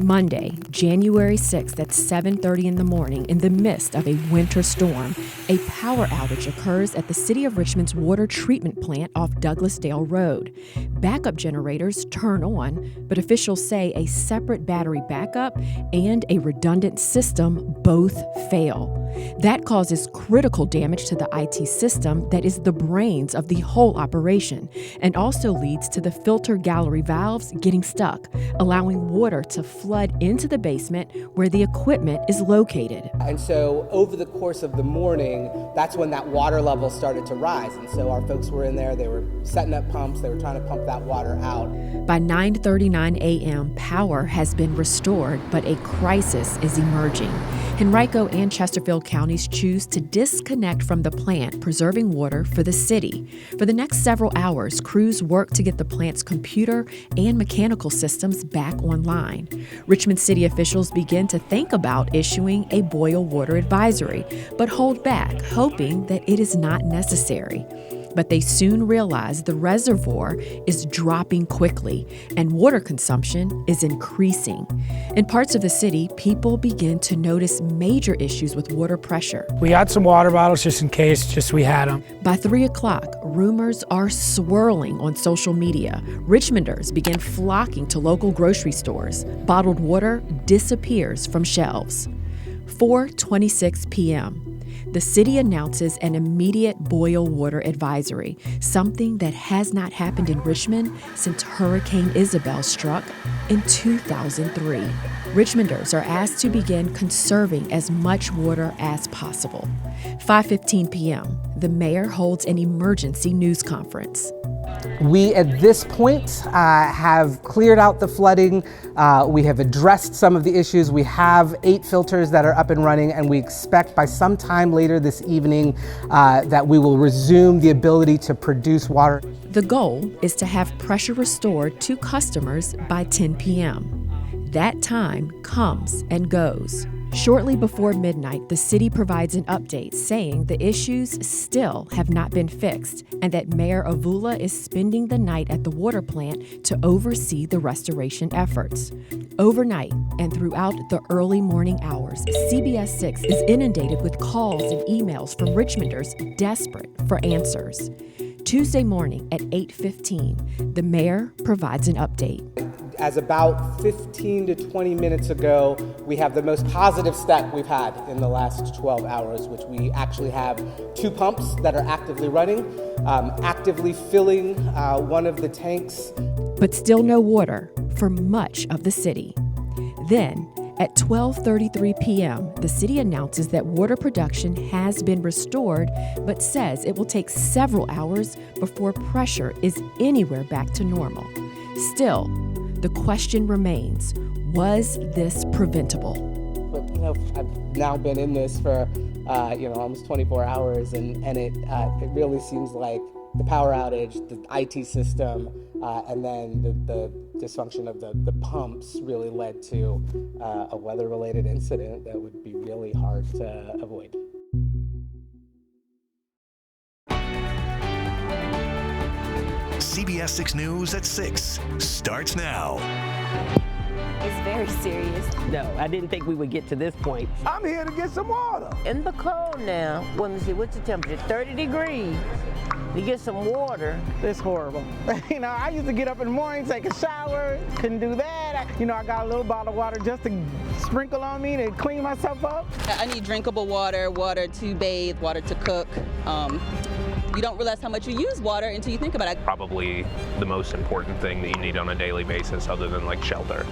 Monday, January 6th at 7:30 in the morning, in the midst of a winter storm, a power outage occurs at the City of Richmond's water treatment plant off Douglasdale Road. Backup generators turn on, but officials say a separate battery backup and a redundant system both fail. That causes critical damage to the IT system that is the brains of the whole operation, and also leads to the filter gallery valves getting stuck, allowing water to flood into the basement where the equipment is located. And so over the course of the morning, that's when that water level started to rise. And so our folks were in there, they were setting up pumps, they were trying to pump that water out. By 9:39 a.m., power has been restored, but a crisis is emerging. Henrico and Chesterfield counties choose to disconnect from the plant, preserving water for the city. For the next several hours, crews work to get the plant's computer and mechanical systems back online. Richmond city officials begin to think about issuing a boil water advisory, but hold back, hoping that it is not necessary. But they soon realize the reservoir is dropping quickly and water consumption is increasing. In parts of the city, people begin to notice major issues with water pressure. We had some water bottles just in case, just we had them. By 3 o'clock, rumors are swirling on social media. Richmonders begin flocking to local grocery stores. Bottled water disappears from shelves. 4:26 p.m. The city announces an immediate boil water advisory, something that has not happened in Richmond since Hurricane Isabel struck in 2003. Richmonders are asked to begin conserving as much water as possible. 5:15 p.m., the mayor holds an emergency news conference. We, at this point, have cleared out the flooding. We have addressed some of the issues. We have 8 filters that are up and running, and we expect by sometime later this evening that we will resume the ability to produce water. The goal is to have pressure restored to customers by 10 p.m. That time comes and goes. Shortly before midnight, the city provides an update saying the issues still have not been fixed and that Mayor Avula is spending the night at the water plant to oversee the restoration efforts. Overnight and throughout the early morning hours, CBS 6 is inundated with calls and emails from Richmonders desperate for answers. Tuesday morning at 8:15, the mayor provides an update. As about 15 to 20 minutes ago, we have the most positive step we've had in the last 12 hours, which we actually have 2 pumps that are actively running, actively filling one of the tanks. But still no water for much of the city. Then, at 12:33 p.m., the city announces that water production has been restored, but says it will take several hours before pressure is anywhere back to normal. Still, the question remains, was this preventable? But, I've now been in this for, almost 24 hours, and it really seems like the power outage, the IT system, and then the dysfunction of the pumps really led to a weather-related incident that would be really hard to avoid. CBS 6 News at 6 starts now. It's very serious. No, I didn't think we would get to this point. I'm here to get some water. In the cold now. Let me see, what's the temperature? 30 degrees. You get some water. It's horrible. I used to get up in the morning, take a shower, couldn't do that. I got a little bottle of water just to sprinkle on me to clean myself up. I need drinkable water, water to bathe, water to cook. You don't realize how much you use water until you think about it. Probably the most important thing that you need on a daily basis other than like shelter.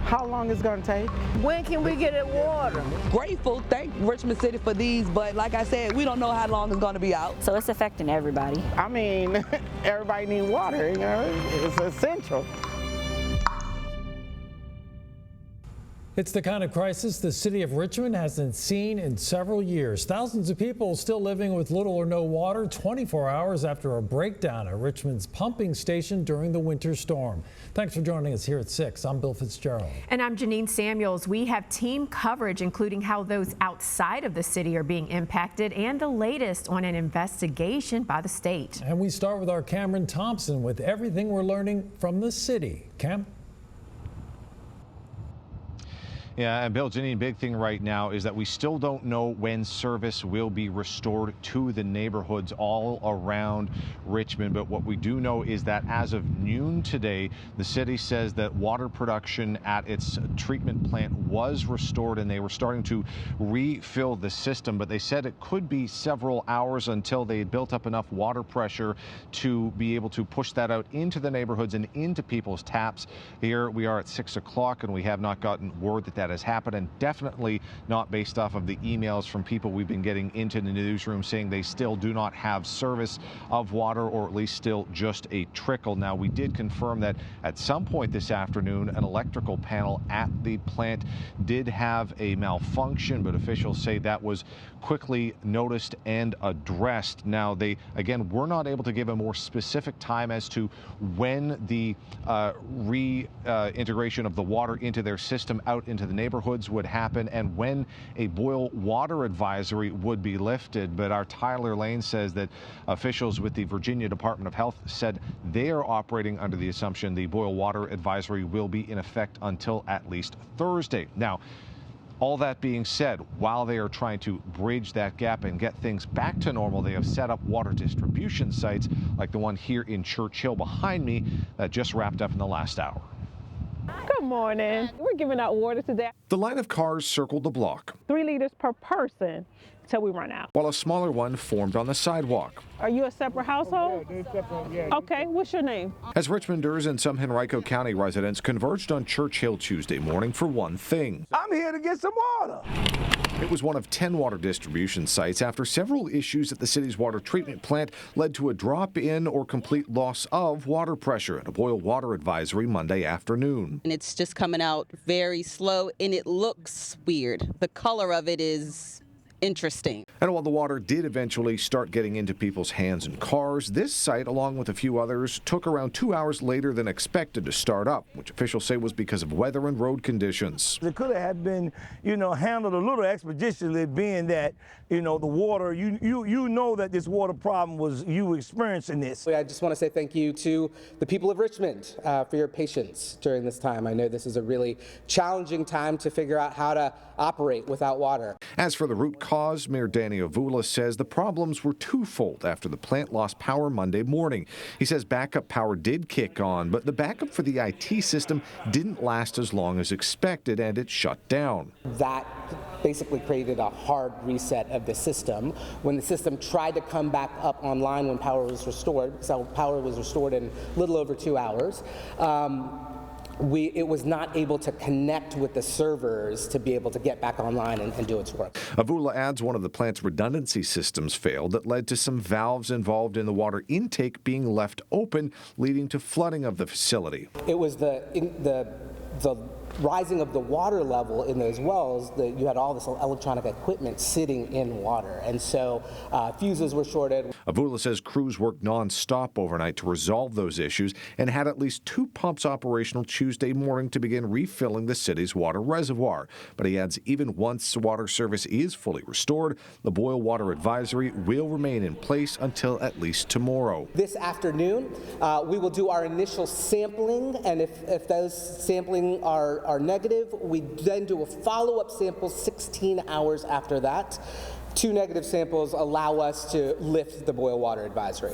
How long is it going to take? When can we get it water? Grateful, thank Richmond City for these, but like I said, we don't know how long it's going to be out. So it's affecting everybody. I mean, everybody needs water, it's essential. It's the kind of crisis the city of Richmond hasn't seen in several years. Thousands of people still living with little or no water 24 hours after a breakdown at Richmond's pumping station during the winter storm. Thanks for joining us here at 6. I'm Bill Fitzgerald. And I'm Janine Samuels. We have team coverage, including how those outside of the city are being impacted and the latest on an investigation by the state. And we start with our Cameron Thompson with everything we're learning from the city. Cam? Yeah, and Bill, Janine, big thing right now is that we still don't know when service will be restored to the neighborhoods all around Richmond. But what we do know is that as of noon today, the city says that water production at its treatment plant was restored and they were starting to refill the system. But they said it could be several hours until they had built up enough water pressure to be able to push that out into the neighborhoods and into people's taps. Here we are at 6 o'clock and we have not gotten word that has happened, and definitely not based off of the emails from people we've been getting into the newsroom saying they still do not have service of water, or at least still just a trickle. Now, we did confirm that at some point this afternoon, an electrical panel at the plant did have a malfunction, but officials say that was quickly noticed and addressed. Now, they, again, were not able to give a more specific time as to when the reintegration of the water into their system out into the neighborhoods would happen and when a boil water advisory would be lifted. But our Tyler Lane says that officials with the Virginia Department of Health said they are operating under the assumption the boil water advisory will be in effect until at least Thursday. Now, all that being said, while they are trying to bridge that gap and get things back to normal, they have set up water distribution sites like the one here in Churchill behind me that just wrapped up in the last hour. Good morning. We're giving out water today. The line of cars circled the block. 3 liters per person till we run out. While a smaller one formed on the sidewalk. Are you a separate household? Yeah, separate, yeah. Okay, what's your name? As Richmonders and some Henrico County residents converged on Churchill Tuesday morning for one thing. I'm here to get some water. It was one of 10 water distribution sites after several issues at the city's water treatment plant led to a drop in or complete loss of water pressure and a boil water advisory Monday afternoon. And it's just coming out very slow and it looks weird. The color of it is interesting. And while the water did eventually start getting into people's hands and cars, this site, along with a few others, took around 2 hours later than expected to start up, which officials say was because of weather and road conditions. It could have been, handled a little expeditiously, being that, the water, you know that this water problem was you experiencing this. I just want to say thank you to the people of Richmond for your patience during this time. I know this is a really challenging time to figure out how to operate without water. As for the root cause, Mayor Danny Avula says the problems were twofold after the plant lost power Monday morning. He says backup power did kick on, but the backup for the IT system didn't last as long as expected and it shut down. That basically created a hard reset of the system. When the system tried to come back up online when power was restored, so power was restored in a little over 2 hours, it was not able to connect with the servers to be able to get back online and do its work. Avula adds one of the plant's redundancy systems failed that led to some valves involved in the water intake being left open, leading to flooding of the facility. It was the rising of the water level in those wells that you had all this electronic equipment sitting in water, and so fuses were shorted. Avula says crews worked non-stop overnight to resolve those issues and had at least 2 pumps operational Tuesday morning to begin refilling the city's water reservoir. But he adds even once water service is fully restored, the boil water advisory will remain in place until at least tomorrow. This afternoon, we will do our initial sampling, and if those sampling are negative, we then do a follow-up sample 16 hours after that. 2 negative samples allow us to lift the boil water advisory.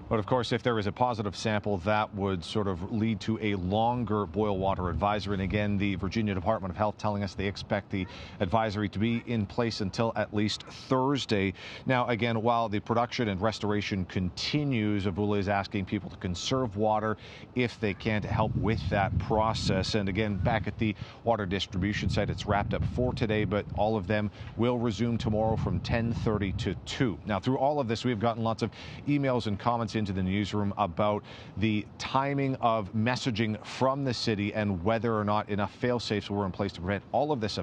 But of course, if there is a positive sample, that would sort of lead to a longer boil water advisory. And again, the Virginia Department of Health telling us they expect the advisory to be in place until at least Thursday. Now, again, while the production and restoration continues, Avula is asking people to conserve water if they can to help with that process. And again, back at the water distribution site, it's wrapped up for today, but all of them will resume tomorrow from 10:30 to 2. Now, through all of this, we've gotten lots of emails and comments into the newsroom about the timing of messaging from the city and whether or not enough fail-safes were in place to prevent all of this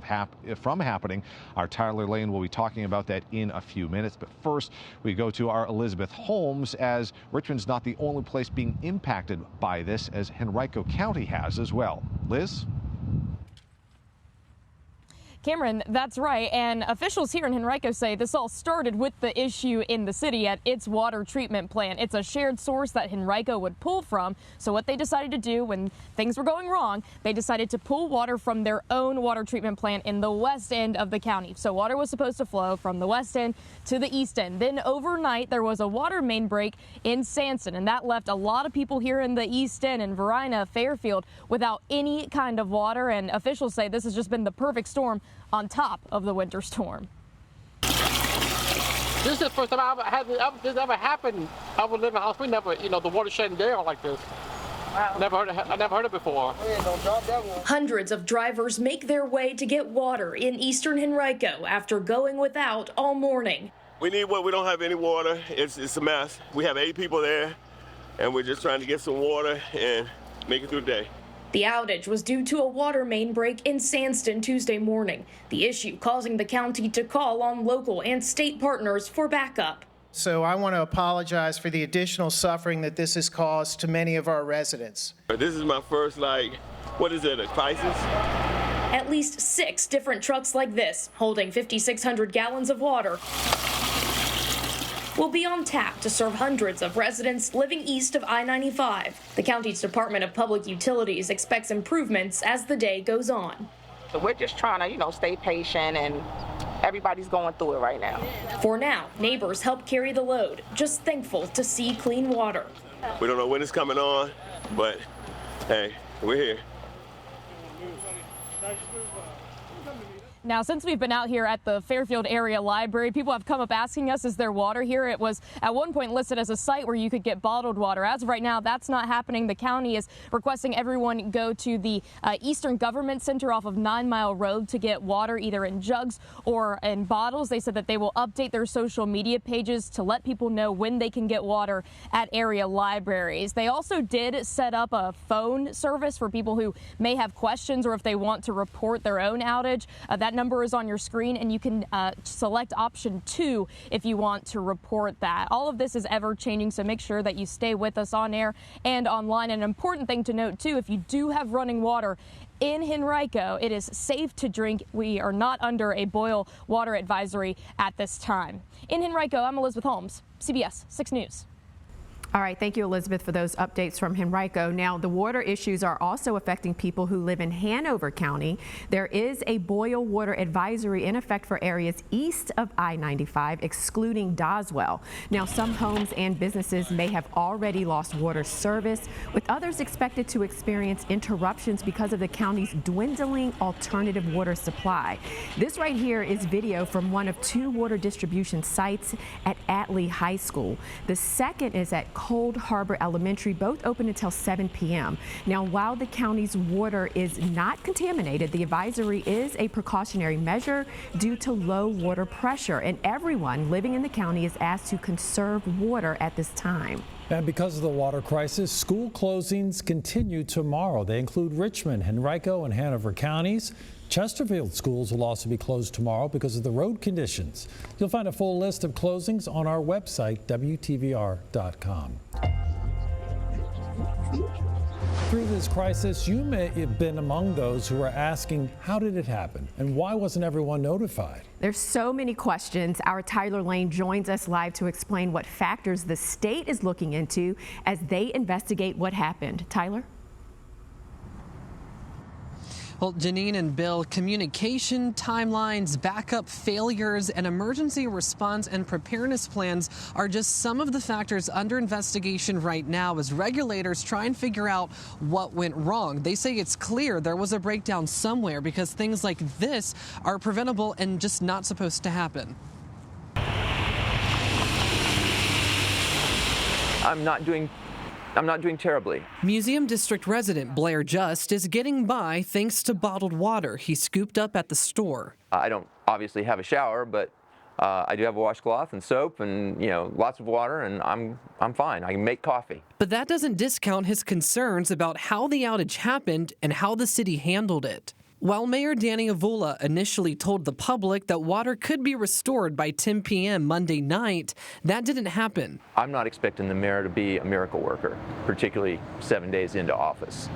from happening. Our Tyler Lane will be talking about that in a few minutes. But first, we go to our Elizabeth Holmes, as Richmond's not the only place being impacted by this, as Henrico County has as well. Liz? Cameron, that's right. And officials here in Henrico say this all started with the issue in the city at its water treatment plant. It's a shared source that Henrico would pull from. So what they decided to do when things were going wrong, they decided to pull water from their own water treatment plant in the west end of the county. So water was supposed to flow from the west end to the east end. Then overnight, there was a water main break in Sanson, and that left a lot of people here in the east end in Varina, Fairfield, without any kind of water. And officials say this has just been the perfect storm on top of the winter storm. This is the first time this ever happened. I would live in a house. We never, the water shutting down like this. Wow. I never heard it before. Hundreds of drivers make their way to get water in eastern Henrico after going without all morning. We need water. We don't have any water. It's a mess. We have 8 people there, and we're just trying to get some water and make it through the day. The outage was due to a water main break in Sandston Tuesday morning. The issue causing the county to call on local and state partners for backup. So I want to apologize for the additional suffering that this has caused to many of our residents. This is my first, a crisis? At least 6 different trucks like this, holding 5,600 gallons of water, will be on tap to serve hundreds of residents living east of I-95. The county's Department of Public Utilities expects improvements as the day goes on. So we're just trying to, stay patient, and everybody's going through it right now. For now, neighbors help carry the load, just thankful to see clean water. We don't know when it's coming on, but hey, we're here. Now, since we've been out here at the Fairfield Area Library, people have come up asking us, is there water here? It was at one point listed as a site where you could get bottled water. As of right now, that's not happening. The county is requesting everyone go to the Eastern Government Center off of 9 Mile Road to get water either in jugs or in bottles. They said that they will update their social media pages to let people know when they can get water at area libraries. They also did set up a phone service for people who may have questions or if they want to report their own outage. That number is on your screen, and you can select option 2 if you want to report that. All of this is ever changing, so make sure that you stay with us on air and online. An important thing to note too, if you do have running water in Henrico, it is safe to drink. We are not under a boil water advisory at this time. In Henrico, I'm Elizabeth Holmes, CBS 6 News. All right, thank you, Elizabeth, for those updates from Henrico. Now, the water issues are also affecting people who live in Hanover County. There is a boil water advisory in effect for areas east of I-95, excluding Doswell. Now, some homes and businesses may have already lost water service, with others expected to experience interruptions because of the county's dwindling alternative water supply. This right here is video from one of 2 water distribution sites at Atlee High School. The second is at Cold Harbor Elementary, both open until 7 p.m. Now, while the county's water is not contaminated, the advisory is a precautionary measure due to low water pressure, and everyone living in the county is asked to conserve water at this time. And because of the water crisis, school closings continue tomorrow. They include Richmond, Henrico, and Hanover counties. Chesterfield schools will also be closed tomorrow because of the road conditions. You'll find a full list of closings on our website, WTVR.com. Through this crisis, you may have been among those who are asking, how did it happen and why wasn't everyone notified? There's so many questions. Our Tyler Lane joins us live to explain what factors the state is looking into as they investigate what happened. Tyler? Well, Janine and Bill, communication, timelines, backup failures, and emergency response and preparedness plans are just some of the factors under investigation right now as regulators try and figure out what went wrong. They say it's clear there was a breakdown somewhere because things like this are preventable and just not supposed to happen. I'm not doing terribly. Museum District resident Blair Just is getting by thanks to bottled water he scooped up at the store. I don't obviously have a shower, but I do have a washcloth and soap and, lots of water, and I'm fine. I can make coffee. But that doesn't discount his concerns about how the outage happened and how the city handled it. While Mayor Danny Avula initially told the public that water could be restored by 10 p.m. Monday night, that didn't happen. I'm not expecting the mayor to be a miracle worker, particularly 7 days into office.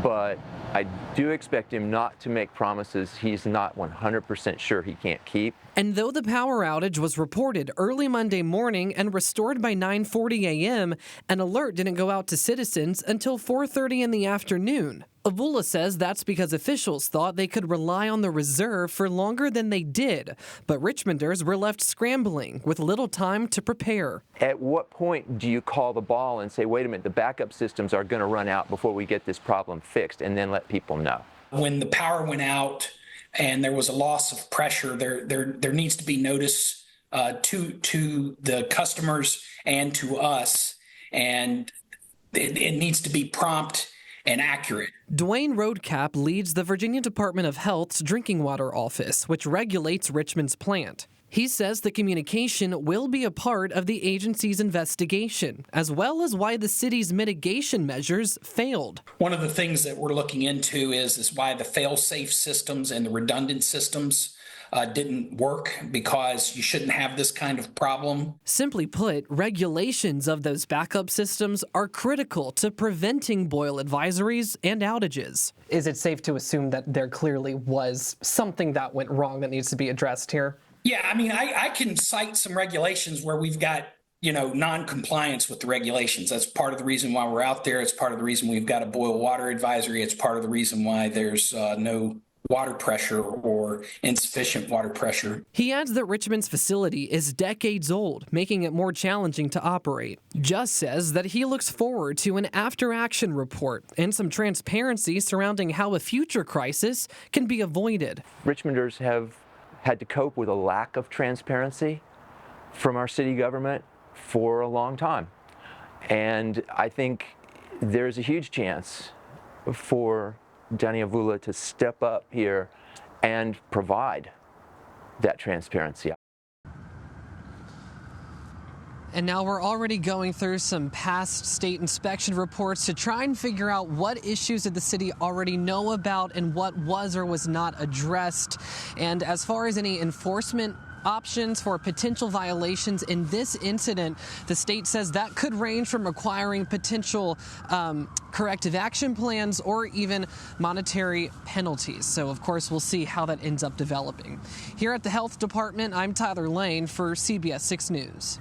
But I do expect him not to make promises he's not 100% sure he can't keep. And though the power outage was reported early Monday morning and restored by 9:40 a.m., an alert didn't go out to citizens until 4:30 in the afternoon. Avula says that's because officials thought they could rely on the reserve for longer than they did, but Richmonders were left scrambling with little time to prepare. At what point do you call the ball and say, wait a minute, the backup systems are going to run out before we get this problem fixed, and then let people know? When the power went out and there was a loss of pressure, there needs to be notice to the customers and to us, and it needs to be prompt and accurate. Dwayne Roadcap leads the Virginia Department of Health's Drinking Water Office, which regulates Richmond's plant. He says the communication will be a part of the agency's investigation, as well as why the city's mitigation measures failed. One of the things that we're looking into is why the fail-safe systems and the redundant systems didn't work, because you shouldn't have this kind of problem. Simply put, regulations of those backup systems are critical to preventing boil advisories and outages. Is it safe to assume that there clearly was something that went wrong that needs to be addressed here? Yeah, I mean, I can cite some regulations where we've got, non-compliance with the regulations. That's part of the reason why we're out there. It's part of the reason we've got a boil water advisory. It's part of the reason why there's no water pressure or insufficient water pressure. He adds that Richmond's facility is decades old, making it more challenging to operate. Just says that he looks forward to an after-action report and some transparency surrounding how a future crisis can be avoided. Richmonders have had to cope with a lack of transparency from our city government for a long time. And I think there's a huge chance for Danny Avula to step up here and provide that transparency. And now we're already going through some past state inspection reports to try and figure out what issues did the city already know about and what was or was not addressed. And as far as any enforcement options for potential violations in this incident, the state says that could range from requiring potential corrective action plans or even monetary penalties. So, of course, we'll see how that ends up developing. Here at the Health Department, I'm Tyler Lane for CBS 6 News.